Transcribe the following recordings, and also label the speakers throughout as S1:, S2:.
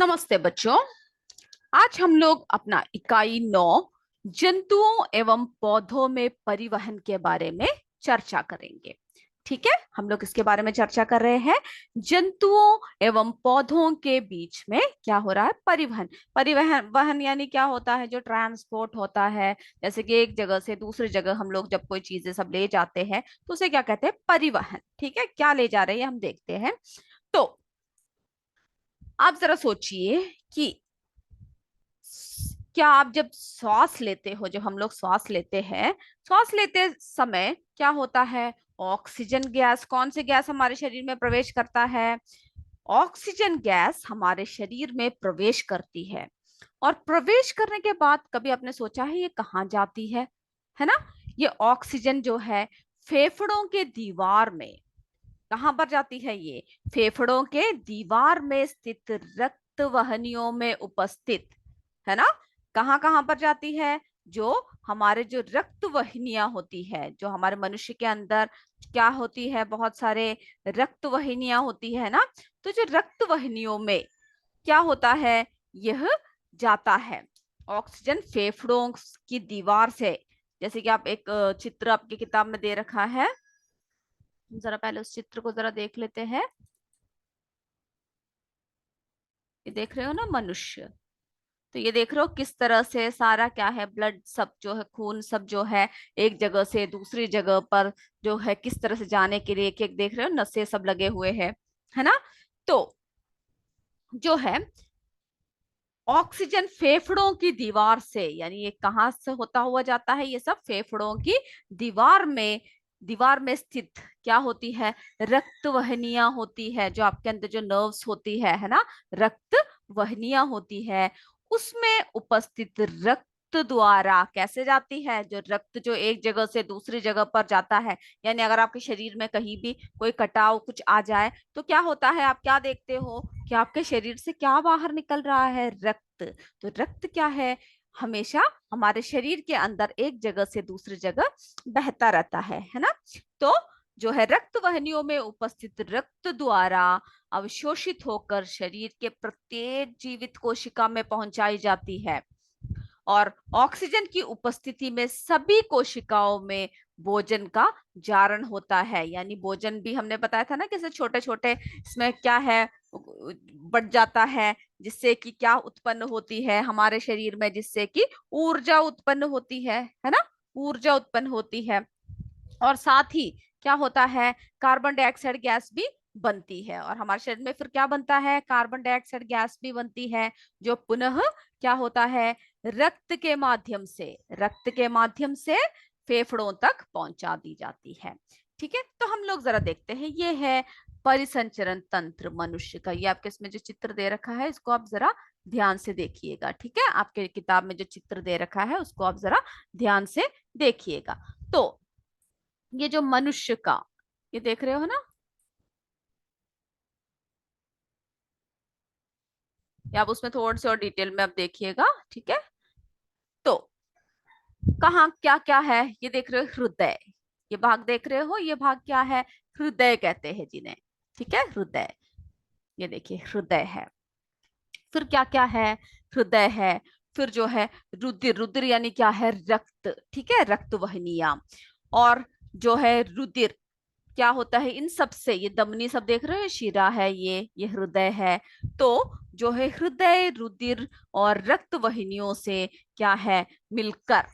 S1: नमस्ते बच्चों। आज हम लोग अपना इकाई 9 जंतुओं एवं पौधों में परिवहन के बारे में चर्चा करेंगे। ठीक है, हम लोग इसके बारे में चर्चा कर रहे हैं। जंतुओं एवं पौधों के बीच में क्या हो रहा है? परिवहन। परिवहन वहन यानी क्या होता है? जो ट्रांसपोर्ट होता है, जैसे कि एक जगह से दूसरी जगह हम लोग जब कोई चीजें सब ले जाते हैं तो उसे क्या कहते हैं? परिवहन। ठीक है, क्या ले जा रहे हैं हम देखते हैं। तो आप जरा सोचिए कि क्या आप जब श्वास लेते हो, जब हम लोग श्वास लेते हैं, श्वास लेते समय क्या होता है? ऑक्सीजन गैस, कौन सी गैस हमारे शरीर में प्रवेश करता है? ऑक्सीजन गैस हमारे शरीर में प्रवेश करती है। और प्रवेश करने के बाद कभी आपने सोचा है ये कहाँ जाती है ना? ये ऑक्सीजन जो है फेफड़ों के दीवार में, कहां पर जाती है ये? फेफड़ों के दीवार में स्थित रक्त वाहिनियों में उपस्थित, है ना? कहां कहां पर जाती है? जो हमारे जो रक्त वाहिनियां होती है, जो हमारे मनुष्य के अंदर क्या होती है? बहुत सारे रक्त वाहिनियां होती है ना। तो जो रक्त वाहिनियों में क्या होता है? यह जाता है ऑक्सीजन फेफड़ों की दीवार से। जैसे कि आप एक चित्र आपकी किताब में दे रखा है, जरा पहले उस चित्र को जरा देख लेते हैं। ये देख रहे हो ना मनुष्य? तो ये देख रहे हो किस तरह से सारा क्या है, ब्लड सब जो है, खून सब जो है एक जगह से दूसरी जगह पर जो है किस तरह से जाने के लिए एक एक देख रहे हो नसें सब लगे हुए हैं, है ना? तो जो है ऑक्सीजन फेफड़ों की दीवार से, यानी ये कहाँ से होता हुआ जाता है? ये सब फेफड़ों की दीवार में, दीवार में स्थित क्या होती है? रक्त वाहिनियां होती है। जो आपके अंदर जो नर्व्स होती है ना, रक्त वाहिनियां होती है, उसमें उपस्थित रक्त द्वारा कैसे जाती है? जो रक्त जो एक जगह से दूसरी जगह पर जाता है, यानी अगर आपके शरीर में कहीं भी कोई कटाव कुछ आ जाए तो क्या होता है? आप क्या देखते हो कि आपके शरीर से क्या बाहर निकल रहा है? रक्त। तो रक्त क्या है? हमेशा हमारे शरीर के अंदर एक जगह से दूसरी जगह बहता रहता है ना? तो जो है रक्त वाहिनियों में उपस्थित रक्त द्वारा अवशोषित होकर शरीर के प्रत्येक जीवित कोशिका में पहुंचाई जाती है। और ऑक्सीजन की उपस्थिति में सभी कोशिकाओं में भोजन का जारण होता है। यानी भोजन भी हमने बताया था ना, कैसे छोटे छोटे इसमें क्या है बढ़ जाता है, जिससे कि क्या उत्पन्न होती है हमारे शरीर में? जिससे कि ऊर्जा उत्पन्न होती है ना? ऊर्जा उत्पन्न होती है। और साथ ही क्या होता है? कार्बन डाइऑक्साइड गैस भी बनती है। और हमारे शरीर में फिर क्या बनता है? कार्बन डाइऑक्साइड गैस भी बनती है, जो पुनः क्या होता है? रक्त के माध्यम से, रक्त के माध्यम से फेफड़ों तक पहुंचा दी जाती है। ठीक है, तो हम लोग जरा देखते हैं। ये है परिसंचरण तंत्र मनुष्य का। ये आपके इसमें जो चित्र दे रखा है इसको आप जरा ध्यान से देखिएगा। ठीक है, आपके किताब में जो चित्र दे रखा है उसको आप जरा ध्यान से देखिएगा। तो ये जो मनुष्य का, ये देख रहे हो ना? या आप उसमें थोड़ी सी और डिटेल में आप देखिएगा। ठीक है, तो कहाँ क्या क्या है? ये देख रहे हो हृदय, ये भाग देख रहे हो, ये भाग क्या है? हृदय कहते हैं जिन्हें। ठीक है, हृदय, ये देखिए हृदय है। फिर क्या क्या है? हृदय है। फिर जो है रुधिर, रुधिर यानी क्या है? रक्त। ठीक है, रक्त वाहिनियां। और जो है रुधिर क्या होता है? इन सब से, ये धमनी सब देख रहे हो, शिरा है, ये हृदय है। तो जो है हृदय, रुधिर और रक्त वाहिनियों से क्या है? मिलकर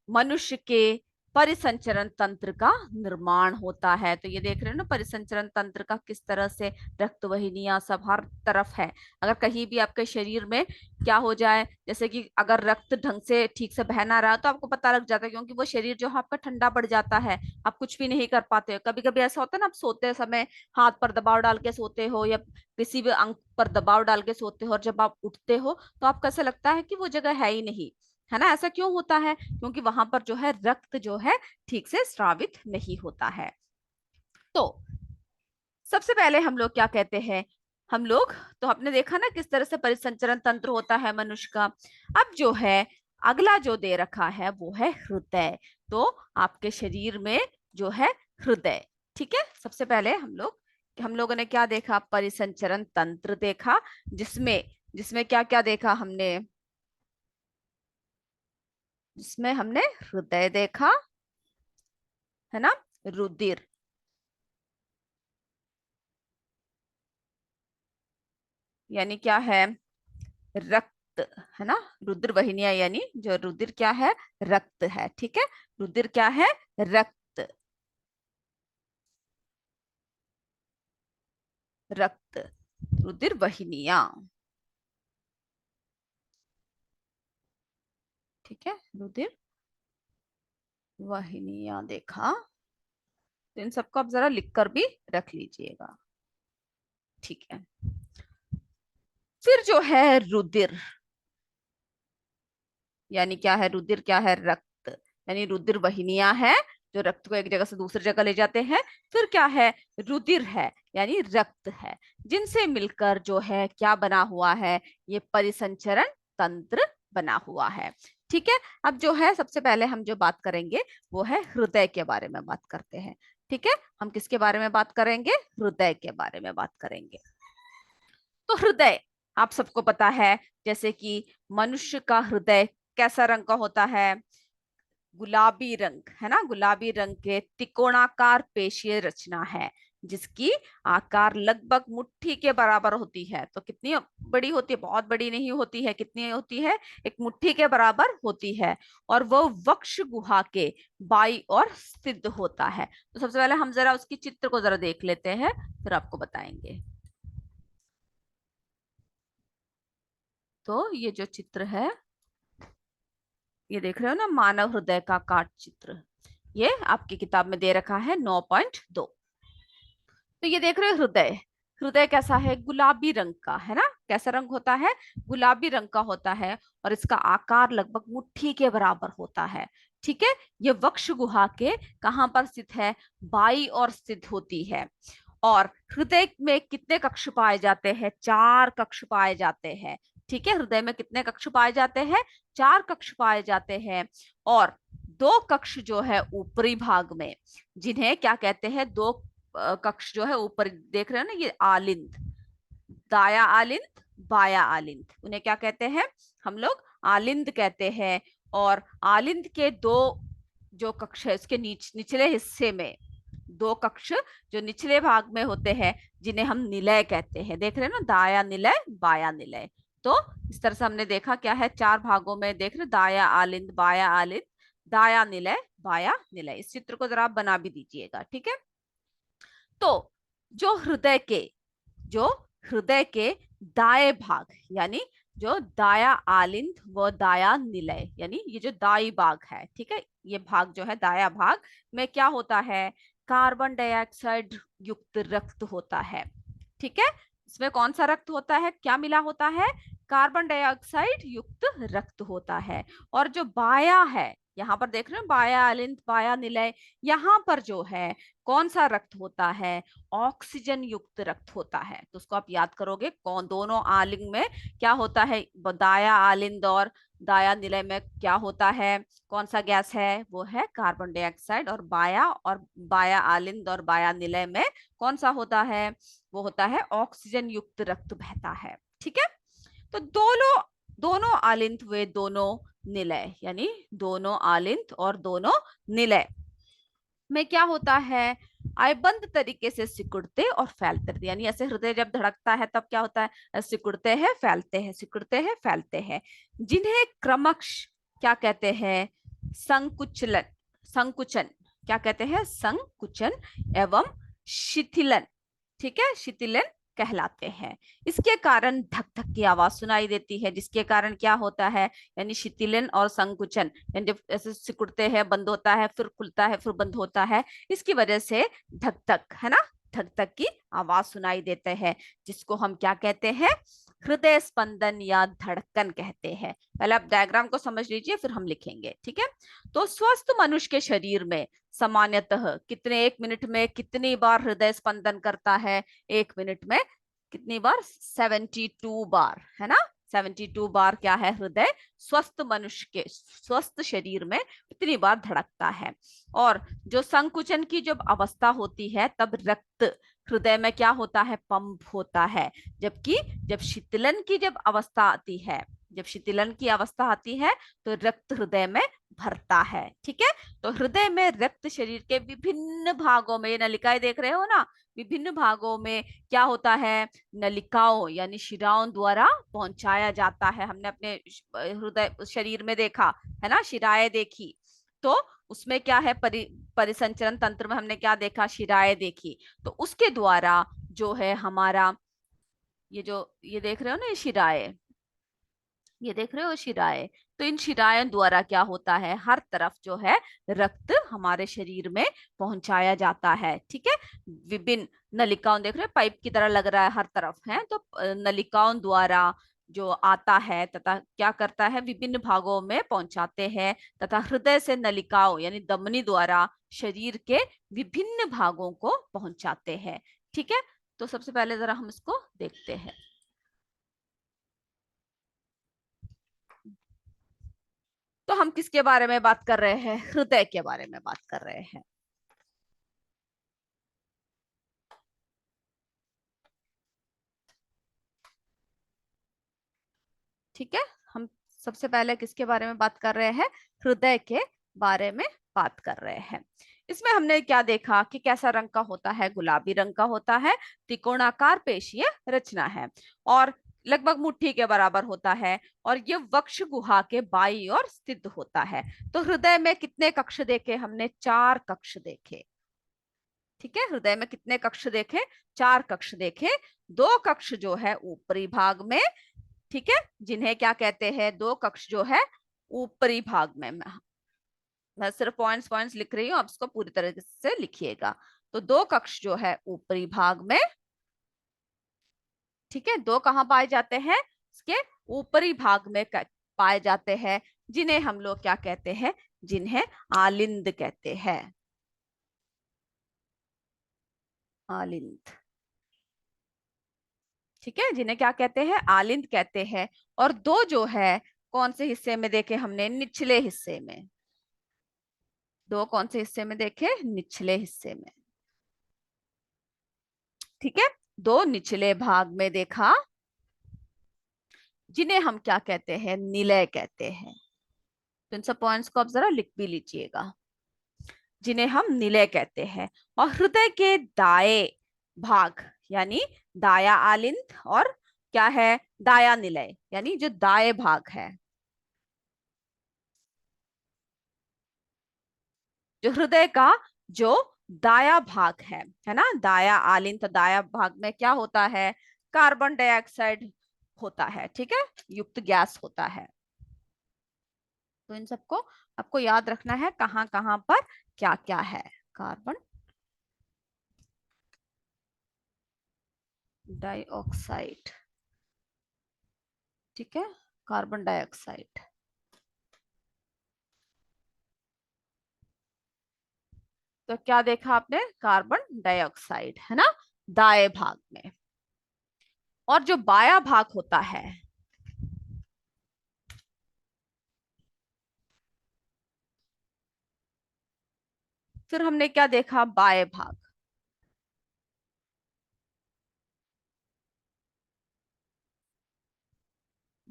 S1: मनुष्य के परिसंचरण तंत्र का निर्माण होता है। तो ये देख रहे हो ना परिसंचरण तंत्र का किस तरह से रक्त वाहिनियां सब हर तरफ है। अगर कहीं भी आपके शरीर में क्या हो जाए, जैसे कि अगर रक्त ढंग से ठीक से बह ना रहा तो आपको पता लग जाता है, क्योंकि वो शरीर जो है आपका ठंडा पड़ जाता है, आप कुछ भी नहीं कर पाते हो। कभी कभी ऐसा होता है ना, आप सोते समय हाथ पर दबाव डाल के सोते हो या किसी भी अंग पर दबाव डाल के सोते हो, और जब आप उठते हो तो आपको ऐसा लगता है कि वो जगह है ही नहीं, है ना? ऐसा क्यों होता है? क्योंकि वहां पर जो है रक्त जो है ठीक से स्रावित नहीं होता है। तो सबसे पहले हम लोग क्या कहते हैं? हम लोग तो आपने देखा ना किस तरह से परिसंचरण तंत्र होता है मनुष्य का। अब जो है अगला जो दे रखा है वो है हृदय। तो आपके शरीर में जो है हृदय, ठीक है, सबसे पहले हम लोग हम लोगों ने क्या देखा, परिसंचरण तंत्र देखा, जिसमें जिसमें क्या क्या देखा हमने, जिसमें हमने हृदय देखा, है ना, रुधिर, यानी क्या है, रक्त, है ना, रुद्र वाहिनियां, यानी जो रुधिर क्या है, रक्त है, ठीक है, रुधिर क्या है, रक्त, रक्त, रुधिर वाहिनियां, ठीक है, रुधिर वाहिनियां देखा। तो इन सबको आप जरा लिख कर भी रख लीजिएगा, ठीक है। फिर जो है रुधिर, यानी क्या है, रुधिर क्या है, रक्त, यानी रुधिर वाहिनियां है जो रक्त को एक जगह से दूसरी जगह ले जाते हैं। फिर क्या है, रुधिर है, यानी रक्त है, जिनसे मिलकर जो है क्या बना हुआ है, ये परिसंचरण तंत्र बना हुआ है, ठीक है। अब जो है सबसे पहले हम जो बात करेंगे वो है हृदय के बारे में बात करते हैं, ठीक है। हम किसके बारे में बात करेंगे, हृदय के बारे में बात करेंगे। तो हृदय आप सबको पता है, जैसे कि मनुष्य का हृदय कैसा रंग का होता है, गुलाबी रंग, है ना, गुलाबी रंग के त्रिकोणाकार पेशीय रचना है, जिसकी आकार लगभग मुट्ठी के बराबर होती है। तो कितनी बड़ी होती है, बहुत बड़ी नहीं होती है, कितनी होती है, एक मुट्ठी के बराबर होती है, और वो वक्ष गुहा के बाई और स्थित होता है। तो सबसे पहले हम जरा उसकी चित्र को जरा देख लेते हैं, फिर आपको बताएंगे। तो ये जो चित्र है, ये देख रहे हो ना, मानव हृदय का काट चित्र, ये आपकी किताब में दे रखा है 9.2। तो ये देख रहे हो हृदय, हृदय कैसा है, गुलाबी रंग का, है ना, कैसा रंग होता है, गुलाबी रंग का होता है, और इसका आकार लगभग मुट्ठी के बराबर होता है, ठीक है। ये वक्ष गुहा के कहाँ पर स्थित है, बाई और स्थित होती है। और हृदय में कितने कक्ष पाए जाते हैं, 4 कक्ष पाए जाते हैं, ठीक है। हृदय में कितने कक्ष पाए जाते हैं, 4 कक्ष पाए जाते हैं। और 2 कक्ष जो है ऊपरी भाग में, जिन्हें क्या कहते हैं, 2 कक्ष जो है ऊपर देख रहे हो ना, ये आलिंद, दाया आलिंद, बाया आलिंद, उन्हें क्या कहते हैं, हम लोग आलिंद कहते हैं। और आलिंद के 2 जो कक्ष है उसके निचले हिस्से में 2 कक्ष जो निचले भाग में होते हैं, जिन्हें हम निलय कहते हैं, देख रहे हैं ना, दाया निलय, बाया निलय। तो इस तरह से हमने देखा क्या है, 4 भागों में देख रहे, दाया आलिंद, बाया आलिंद, दाया निलय, बाया निलय। इस चित्र को जरा आप बना भी दीजिएगा, ठीक है। तो जो हृदय के जो हृदय के दाएं भाग, यानी जो दाया आलिंद व दाया निलय, यानी ये जो दाई भाग है, ठीक है, ये भाग जो है दाया भाग में क्या होता है, कार्बन डाइऑक्साइड युक्त रक्त होता है, ठीक है। इसमें कौन सा रक्त होता है, क्या मिला होता है, कार्बन डाइऑक्साइड युक्त रक्त होता है। और जो बाया है, यहाँ पर देख रहे हो, बाया आलिंद, बाया निलय, यहाँ पर जो है कौन सा रक्त होता है, ऑक्सीजन युक्त रक्त होता है। तो उसको आप याद करोगे, कौन दोनों आलिंग में क्या होता है, दाया आलिंद और दाया निलय में क्या होता है, कौन सा गैस है, वो है कार्बन डाइऑक्साइड। और बाया आलिंद और बाया निलय में कौन सा होता है, वो होता है ऑक्सीजन युक्त रक्त बहता है, ठीक है। तो दोनों दोनों आलिंद वे दोनों निलय, यानी दोनों आलिंद और दोनों निलय में क्या होता है, आयबंद तरीके से सिकुड़ते और फैलते रहते, यानी ऐसे हृदय जब धड़कता है तब क्या होता है, सिकुड़ते हैं, फैलते हैं, सिकुड़ते हैं, फैलते हैं, जिन्हें क्रमश क्या कहते हैं, संकुचलन, संकुचन, क्या कहते हैं, संकुचन एवं शिथिलन, ठीक है, शिथिलन कहलाते हैं। इसके कारण धक धक की आवाज सुनाई देती है, जिसके कारण क्या होता है, यानी शिथिलन और संकुचन, यानी जब ऐसे सिकुड़ते हैं, बंद होता है, फिर खुलता है, फिर बंद होता है, इसकी वजह से धक धक, है ना, धक धक की आवाज सुनाई देते हैं, जिसको हम क्या कहते हैं, हृदय स्पंदन या धड़कन कहते हैं। पहले आप डायग्राम को समझ लीजिए, फिर हम लिखेंगे, ठीक है। तो स्वस्थ मनुष्य के शरीर में सामान्यतः कितने, 1 मिनट में कितनी बार हृदय स्पंदन करता है, 1 मिनट में कितनी बार, 72 बार, है ना, 72 बार क्या है, हृदय स्वस्थ मनुष्य के स्वस्थ शरीर में कितनी बार धड़कता है। और जो संकुचन की जब अवस्था होती है, तब रक्त हृदय में क्या होता है, पंप होता है। जबकि जब शीतलन की जब अवस्था आती है, जब शीतलन की अवस्था आती है तो रक्त हृदय में भरता है। ठीक है, तो हृदय में रक्त शरीर के विभिन्न भागों में, ये नलिकाएं देख रहे हो ना, विभिन्न भागों में क्या होता है, नलिकाओं यानी शिराओं द्वारा पहुंचाया जाता है। हमने अपने हृदय शरीर में देखा है ना, शिराएं देखी, तो उसमें क्या है, परिसंचरण तंत्र में हमने क्या देखा, शिराएं देखी। तो उसके द्वारा जो है हमारा, ये जो ये देख रहे हो ना, ये शिराएं, ये देख रहे हो शिराएं, तो इन शिराओं द्वारा क्या होता है, हर तरफ जो है रक्त हमारे शरीर में पहुंचाया जाता है। ठीक है, विभिन्न नलिकाओं, देख रहे हो पाइप की तरह लग रहा है हर तरफ है, तो नलिकाओं द्वारा जो आता है तथा क्या करता है, विभिन्न भागों में पहुंचाते हैं, तथा हृदय से नलिकाओं यानी धमनी द्वारा शरीर के विभिन्न भागों को पहुंचाते हैं। ठीक है, तो सबसे पहले जरा हम इसको देखते हैं। तो हम किसके बारे में बात कर रहे हैं, हृदय के बारे में बात कर रहे हैं। ठीक है, हम सबसे पहले किसके बारे में बात कर रहे हैं, हृदय के बारे में बात कर रहे हैं। इसमें हमने क्या देखा कि कैसा रंग का होता है, गुलाबी रंग का होता है, त्रिकोणाकार पेशीय रचना है और लगभग मुट्ठी के बराबर होता है, और ये वक्ष गुहा के बाईं ओर स्थित होता है। तो हृदय में कितने कक्ष देखे हमने, 4 कक्ष देखे। ठीक है, हृदय में कितने कक्ष देखे, 4 कक्ष देखे। 2 कक्ष जो है ऊपरी भाग में, ठीक है, जिन्हें क्या कहते हैं, 2 कक्ष जो है ऊपरी भाग में। मैं सिर्फ पॉइंट्स पॉइंट्स लिख रही हूँ, आप इसको पूरी तरह से लिखिएगा। तो 2 कक्ष जो है ऊपरी भाग में, ठीक है, 2 कहाँ पाए जाते हैं, इसके ऊपरी भाग में पाए जाते हैं, जिन्हें हम लोग क्या कहते हैं, जिन्हें आलिंद कहते हैं, आलिंद। ठीक है, जिन्हें क्या कहते हैं, आलिंद कहते हैं। और 2 जो है कौन से हिस्से में देखे हमने, निचले हिस्से में। 2 कौन से हिस्से में देखे, निचले हिस्से में। ठीक है, 2 निचले भाग में देखा, जिन्हें हम क्या कहते हैं, निलय कहते हैं। तो इन सब पॉइंट्स को आप जरा लिख भी लीजिएगा, जिन्हें हम निलय कहते हैं। और हृदय के दाएं भाग यानी दाया आलिंद, और क्या है, दाया निलय यानी जो दाएं भाग है, जो हृदय का जो दाया भाग है ना, दाया आलिंद, तो दाया भाग में क्या होता है, कार्बन डाइऑक्साइड होता है, ठीक है, युक्त गैस होता है। तो इन सबको आपको याद रखना है, कहाँ कहाँ पर क्या क्या है, कार्बन डाइऑक्साइड, ठीक है, कार्बन डाइऑक्साइड। तो क्या देखा आपने, कार्बन डाइऑक्साइड है ना, दाएं भाग में। और जो बाया भाग होता है, फिर हमने क्या देखा, बाएं भाग,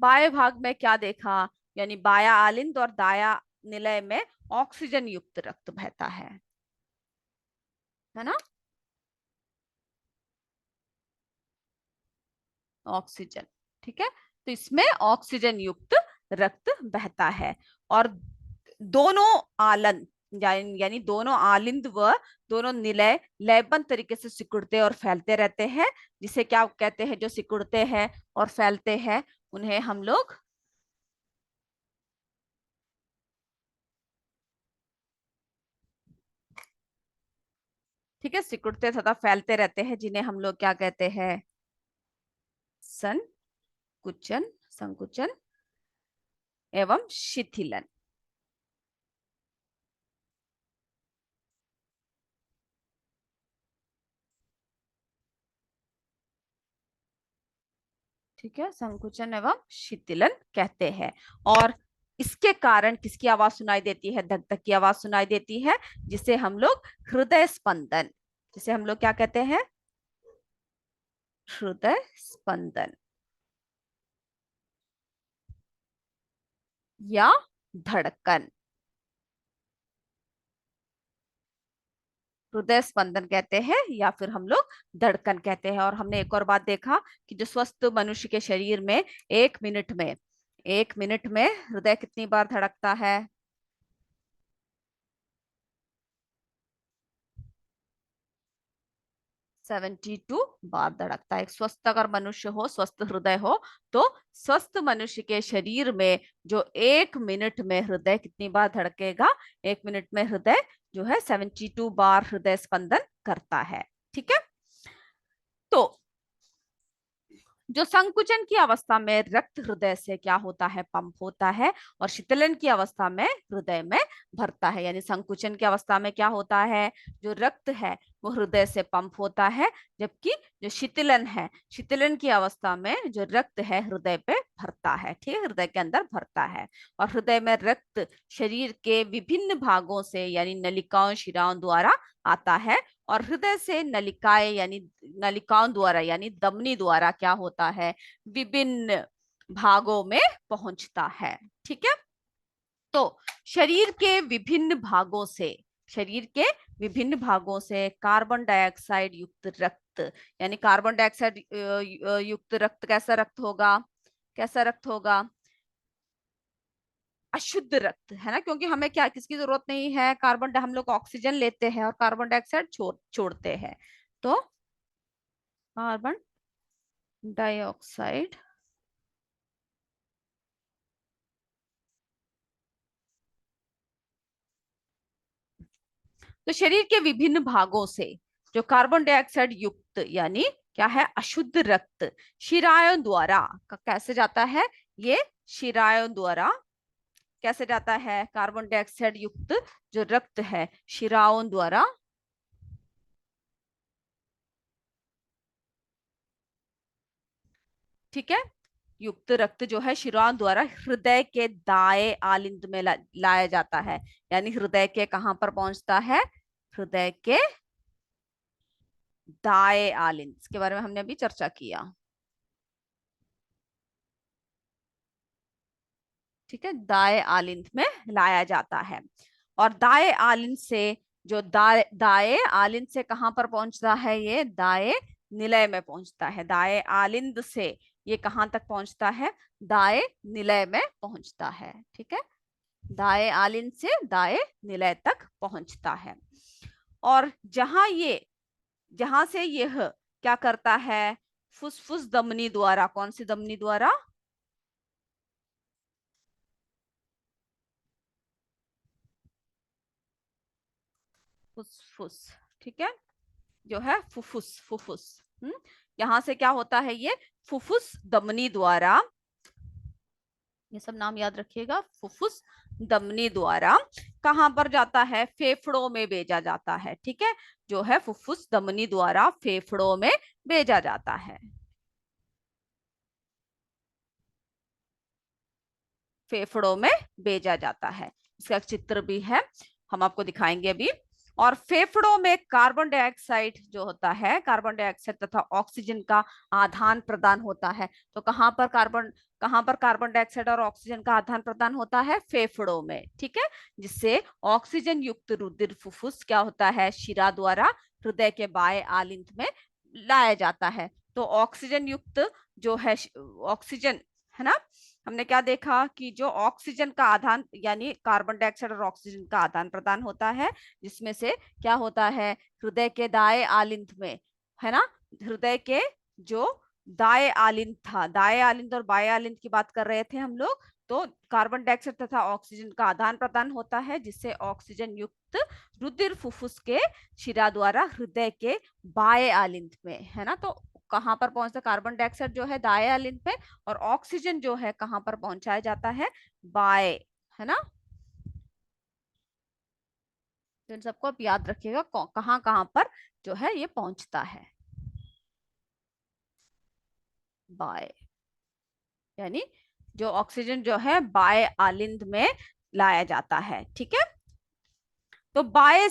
S1: बाएं भाग में क्या देखा, यानी बाया आलिंद और दाया निलय में ऑक्सीजन युक्त रक्त बहता है ना, ऑक्सीजन। ठीक है, तो इसमें ऑक्सीजन युक्त रक्त बहता है। और दोनों आलन यानी दोनों आलिंद व दोनों निलय लयबंद तरीके से सिकुड़ते और फैलते रहते हैं, जिसे क्या कहते हैं, जो सिकुड़ते हैं और फैलते हैं उन्हें हम लोग, ठीक है, सिकुड़ते तथा फैलते रहते हैं, जिन्हें हम लोग क्या कहते हैं, संकुचन, संकुचन एवं शिथिलन। ठीक है, संकुचन एवं शिथिलन कहते हैं। और इसके कारण किसकी आवाज सुनाई देती है, धक धक की आवाज सुनाई देती है, जिसे हम लोग हृदय स्पंदन, जिसे हम लोग क्या कहते हैं, हृदय स्पंदन या धड़कन। हृदय स्पंदन कहते हैं या फिर हम लोग धड़कन कहते हैं। और हमने एक और बात देखा कि जो स्वस्थ मनुष्य के शरीर में 1 मिनट में 1 मिनट में हृदय कितनी बार धड़कता है? 72 बार धड़कता है। एक स्वस्थ अगर मनुष्य हो, स्वस्थ हृदय हो, तो स्वस्थ मनुष्य के शरीर में जो 1 मिनट में हृदय कितनी बार धड़केगा? 1 मिनट में हृदय जो है 72 बार हृदय स्पंदन करता है। ठीक है। तो जो संकुचन की अवस्था में रक्त हृदय से क्या होता है? पंप होता है। और शीतलन की अवस्था में हृदय में भरता है। यानी संकुचन की अवस्था में क्या होता है? जो रक्त है वो हृदय से पंप होता है, जबकि जो शीतलन है, शीतलन की अवस्था में जो रक्त है हृदय पे भरता है। ठीक है, हृदय के अंदर भरता है। और हृदय में रक्त शरीर के विभिन्न भागों से यानी नलिकाओं शिराओं द्वारा आता है। और हृदय से नलिकाएं यानी नलिकाओं द्वारा यानी धमनी द्वारा क्या होता है? विभिन्न भागों में पहुंचता है। ठीक है। तो शरीर के विभिन्न भागों से शरीर के विभिन्न भागों से कार्बन डाइऑक्साइड युक्त रक्त यानी कार्बन डाइऑक्साइड युक्त रक्त कैसा रक्त होगा? कैसा रक्त होगा? अशुद्ध रक्त है ना, क्योंकि हमें क्या किसकी जरूरत नहीं है? हम लोग ऑक्सीजन लेते हैं और कार्बन डाइऑक्साइड छोड़ते हैं। तो कार्बन डाइऑक्साइड तो शरीर के विभिन्न भागों से जो कार्बन डाइऑक्साइड युक्त यानी क्या है? अशुद्ध रक्त शिराओं द्वारा कैसे जाता है? ये शिराओं द्वारा कैसे जाता है? कार्बन डाइऑक्साइड युक्त जो रक्त है शिराओं द्वारा ठीक है, युक्त रक्त जो है शिराओं द्वारा हृदय के दाएं आलिंद में लाया जाता है। यानी हृदय के कहां पर पहुंचता है? हृदय के दाएं आलिंद, इसके बारे में हमने अभी चर्चा किया। ठीक है, दाएं आलिंद में लाया जाता है। और दाएं आलिंद से जो दाएं आलिंद से कहां पर पहुंचता है? ये दाएं निलय में पहुंचता है। दाएं आलिंद से ये कहां तक पहुंचता है? दाएं निलय में पहुंचता है। ठीक है, दाएं आलिंद से दाएं निलय तक पहुंचता है। और जहां से यह क्या करता है? फुसफुस धमनी द्वारा, कौन सी धमनी द्वारा? फुसफुस। ठीक है, जो है फुफ्फुस फुफ्फुस। यहाँ से क्या होता है? ये फुफ्फुस धमनी द्वारा, ये सब नाम याद रखिएगा, फुफ्फुस धमनी द्वारा कहां पर जाता है? फेफड़ों में भेजा जाता है। ठीक है, जो है फुफ्फुस धमनी द्वारा फेफड़ों में भेजा जाता है। फेफड़ों में भेजा जाता है। इसका एक चित्र भी है, हम आपको दिखाएंगे अभी। और फेफड़ों में कार्बन डाइऑक्साइड जो होता है, कार्बन डाइऑक्साइड तथा ऑक्सीजन का आदान प्रदान होता है। तो कहां पर कार्बन डाइऑक्साइड और ऑक्सीजन का आदान प्रदान होता है? फेफड़ों में। ठीक है, जिससे ऑक्सीजन युक्त रुधिर फुफ्फुस क्या होता है? शिरा द्वारा हृदय के बाएं आलिंद में लाया जाता है। तो ऑक्सीजन युक्त जो है ऑक्सीजन है ना, हमने क्या देखा कि जो ऑक्सीजन का आदान यानी कार्बन डाइऑक्साइड और ऑक्सीजन का आदान प्रदान होता है, जिसमें से क्या होता है? हृदय के दाएं आलिंद में है ना, हृदय के जो दाएं आलिंद था, दाएं आलिंद और बाएं आलिंद की बात कर रहे थे हम लोग। तो कार्बन डाइऑक्साइड तथा ऑक्सीजन का आदान प्रदान होता है, जिससे ऑक्सीजन युक्त रुधिर फुफ्फुस के शिरा द्वारा हृदय के बाएं आलिंद में है ना। तो कहां पर पहुंचता? कार्बन डाइऑक्साइड जो है दाएं आलिंद पे, और ऑक्सीजन जो है कहां पर पहुंचाया जाता है? बाएं, है ना। तो इन सबको आप याद रखिएगा कहां कहां पर जो है ये पहुंचता है। बाएं यानी जो ऑक्सीजन जो है बाएं आलिंद में लाया जाता है। ठीक है, तो बाएं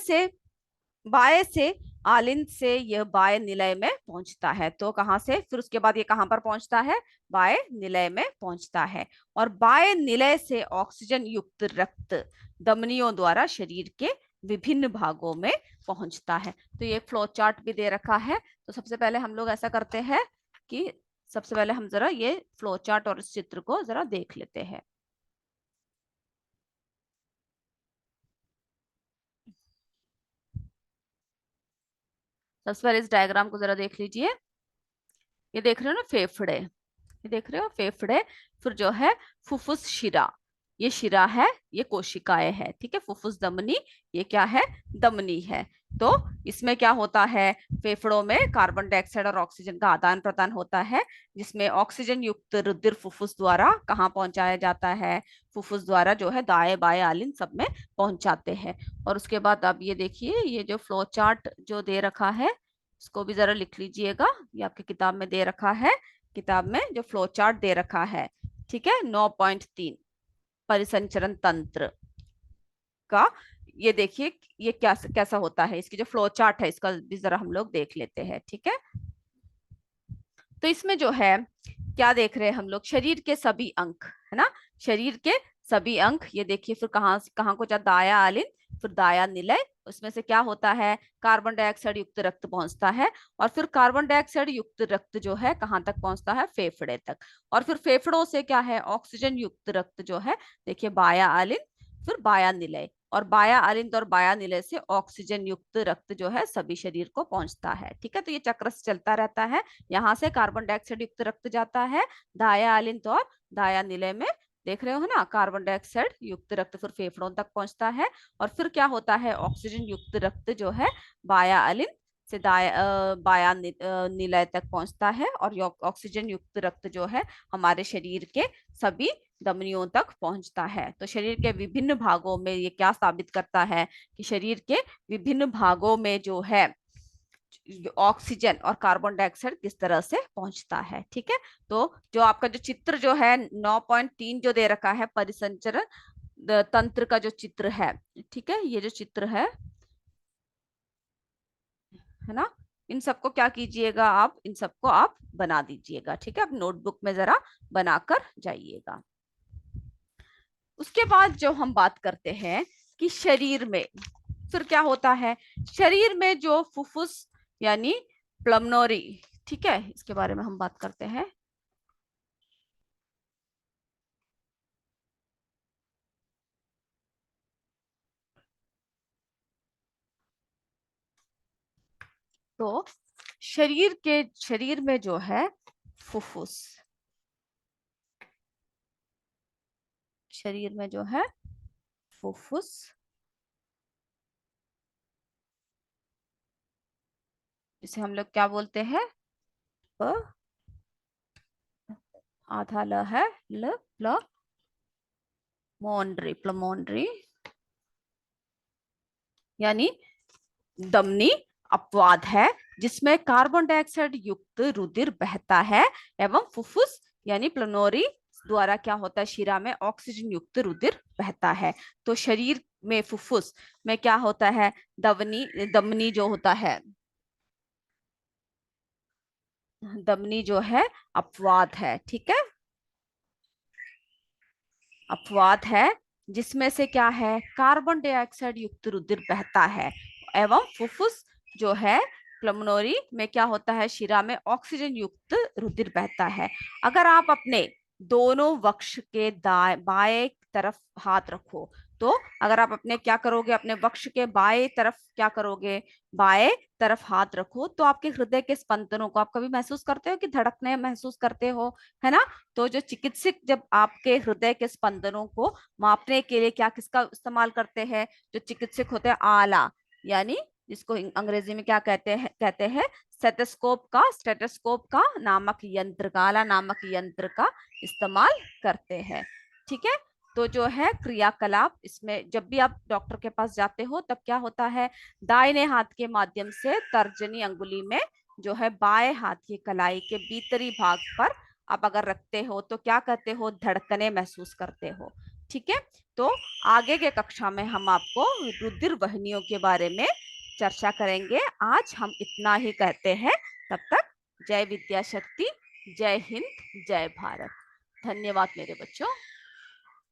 S1: से आलिंद से यह बाह्य निलय में पहुंचता है। तो कहाँ से, फिर उसके बाद ये कहाँ पर पहुंचता है, बाह्य निलय में पहुंचता है। और बाह्य निलय से ऑक्सीजन युक्त रक्त धमनियों द्वारा शरीर के विभिन्न भागों में पहुंचता है। तो ये फ्लो चार्ट भी दे रखा है। तो सबसे पहले हम लोग ऐसा करते हैं कि सबसे पहले हम जरा ये फ्लो चार्ट और इस चित्र को जरा देख लेते हैं। सबसे पहले इस डायग्राम को जरा देख लीजिए। ये देख रहे हो ना फेफड़े, ये देख रहे हो फेफड़े, फिर जो है फुफ्फुस शिरा, ये शिरा है, ये कोशिकाएं है, ठीक है। फुफ्फुस धमनी, ये क्या है, धमनी है। तो इसमें क्या होता है, फेफड़ों में कार्बन डाइऑक्साइड और ऑक्सीजन का आदान प्रदान होता है, जिसमें ऑक्सीजन युक्त रुधिर फुफ्फुस द्वारा कहाँ पहुंचाया जाता है, फुफ्फुस द्वारा जो है दाएं बाएं आलिन सब में पहुंचाते हैं। और उसके बाद अब ये देखिए, ये जो फ्लो चार्ट जो दे रखा है, इसको भी जरा लिख लीजिएगा। ये आपकी किताब में दे रखा है, किताब में जो फ्लो चार्ट दे रखा है, ठीक है, 9.3 परिसंचरण तंत्र का। ये देखिए ये क्या कैसा होता है, इसकी जो फ्लो चार्ट है इसका भी जरा हम लोग देख लेते हैं, ठीक है। तो इसमें जो है क्या देख रहे हैं हम लोग, शरीर के सभी अंग, है ना, शरीर के सभी अंग। ये देखिए फिर कहाँ कहाँ को जा, दाया आलिन, फिर दाया निलय, उसमें से क्या होता है, कार्बन डाइऑक्साइड युक्त रक्त पहुंचता है। और फिर कार्बन डाइऑक्साइड युक्त रक्त जो है कहाँ तक पहुंचता है, फेफड़े तक। और फिर फेफड़ों से क्या है, ऑक्सीजन युक्त रक्त जो है, देखिए बाया आलिन, फिर बाया निलय, और बाया आलिंद और बाया निलय से ऑक्सीजन युक्त रक्त जो है सभी शरीर को पहुंचता है, ठीक है। तो ये चक्र चलता रहता है। यहाँ से कार्बन डाइऑक्साइड युक्त रक्त जाता है दाया आलिंद और दाया निलय में, देख रहे हो ना, कार्बन डाइऑक्साइड युक्त रक्त फिर फेफड़ों तक पहुंचता है। और फिर क्या होता है, ऑक्सीजन युक्त रक्त जो है बाया आलिंद से बाया निलय तक पहुंचता है। और ऑक्सीजन युक्त रक्त जो है हमारे शरीर के सभी धमनियों तक पहुंचता है। तो शरीर के विभिन्न भागों में ये क्या साबित करता है कि शरीर के विभिन्न भागों में जो है ऑक्सीजन और कार्बन डाइऑक्साइड किस तरह से पहुंचता है, ठीक है। तो जो आपका जो चित्र जो है 9.3 जो दे रखा है परिसंचरण तंत्र का जो चित्र है, ठीक है, ये जो चित्र है ना, इन सबको क्या कीजिएगा आप, इन सबको आप बना दीजिएगा, ठीक है। आप नोटबुक में जरा बनाकर जाइएगा। उसके बाद जो हम बात करते हैं कि शरीर में फिर क्या होता है, शरीर में जो फुफ्फुस यानी प्लमनोरी, ठीक है, इसके बारे में हम बात करते हैं। तो शरीर में जो है फुफ्फुस, शरीर में जो है फुफ्फुस, जिसे हम लोग क्या बोलते हैं, आधा ल है, ल प्लमोनरी, प्लमोनरी यानी दमनी अपवाद है, जिसमें कार्बन डाइऑक्साइड युक्त रुधिर बहता है एवं फुफ्फुस यानी प्लनोरी द्वारा क्या होता है, शिरा में ऑक्सीजन युक्त रुधिर बहता है। तो शरीर में फुफ्फुस में क्या होता है, दवनी दमनी जो होता है, दमनी जो है अपवाद है, ठीक है, अपवाद है, जिसमें से क्या है, कार्बन डाइऑक्साइड युक्त रुधिर बहता है एवं फुफ्फुस जो है प्लमनोरी में क्या होता है, शिरा में ऑक्सीजन युक्त रुधिर बहता है। अगर आप अपने दोनों वक्ष के बाएं तरफ हाथ रखो, तो अगर आप अपने क्या करोगे, अपने वक्ष के बाएं तरफ क्या करोगे, बाएं तरफ हाथ रखो, तो आपके हृदय के स्पंदनों को आप कभी महसूस करते हो कि धड़कने महसूस करते हो, है ना। तो जो चिकित्सक जब आपके हृदय के स्पंदनों को मापने के लिए क्या किसका इस्तेमाल करते हैं, जो चिकित्सक होते हैं आला, यानी जिसको अंग्रेजी में क्या कहते हैं स्टेथोस्कोप का नामक यंत्र का, आला नामक यंत्र का इस्तेमाल करते हैं, ठीक है। तो जो है क्रियाकलाप इसमें, जब भी आप डॉक्टर के पास जाते हो तब क्या होता है, दाहिने हाथ के माध्यम से तर्जनी अंगुली में जो है बाएं हाथ की कलाई के भीतरी भाग पर आप अगर रखते हो तो क्या करते हो, धड़कने महसूस करते हो, ठीक है। तो आगे के कक्षा में हम आपको रुधिर वाहिनियों के बारे में चर्चा करेंगे। आज हम इतना ही कहते हैं। तब तक जय विद्या शक्ति, जय हिंद, जय भारत। धन्यवाद मेरे बच्चों।